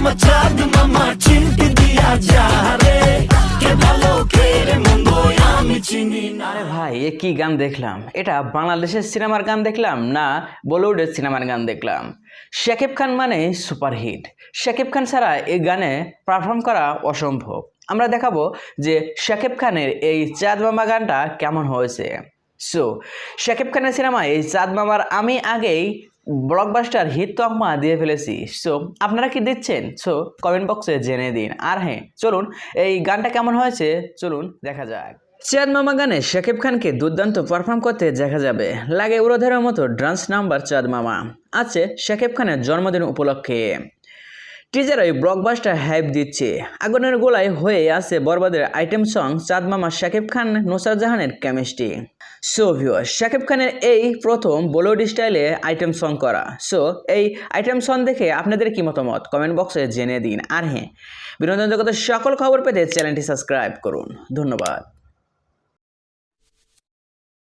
আমার চাঁদ মামা চিমটি দিয়া যা রে, কে ভালো কে রে মন্দ আমি চিনি না। আরে ভাই এ কি গান দেখলাম, এটা বাংলাদেশের সিনেমার গান দেখলাম না বলিউডের সিনেমার গান দেখলাম। শাকিব খান মানে সুপারহিট, শাকিব খান ছাড়া এই গানে পারফর্ম করা অসম্ভব। আমরা দেখাবো যে শাকিব খানের এই চাঁদ মামা গানটা কেমন হয়েছে। সো শাকিব খানের সিনেমায় এই চাঁদ মামার আমি আগেই ব্লকবাস্টার হিট তকমা দিয়ে ফেলেছি। সো আপনারা কি দিচ্ছেন? সো কমেন্ট বক্সে জেনে দিন। আর হ্যাঁ চলুন এই গানটা কেমন হয়েছে চলুন দেখা যাক। চাঁদ মামা গানে শাকিব খানকে দুর্দান্ত পারফর্ম করতে দেখা যাবে, লাগে উড়োধের মতো ডান্স নাম্বার চাঁদ মামা আছে শাকিব খানের জন্মদিন উপলক্ষে। টিজার ওই ব্লকবাস্টার হাইপ দিচ্ছে, আগুনের গোলায় হয়ে আছে বরবাদের আইটেম সং চাঁদ মামা শাকিব খান নুসরাত জাহানের কেমিস্ট্রি। সো ভিউয়ার্স, শাকিব খানের এই প্রথম বলিউড স্টাইলে আইটেম সং করা। সো এই আইটেম সং দেখে আপনাদের কি মতামত কমেন্ট বক্সে জেনে দিন। আর হ্যাঁ, বিনোদন জগতের সকল খবর পেতে চ্যানেলটি সাবস্ক্রাইব করুন। ধন্যবাদ।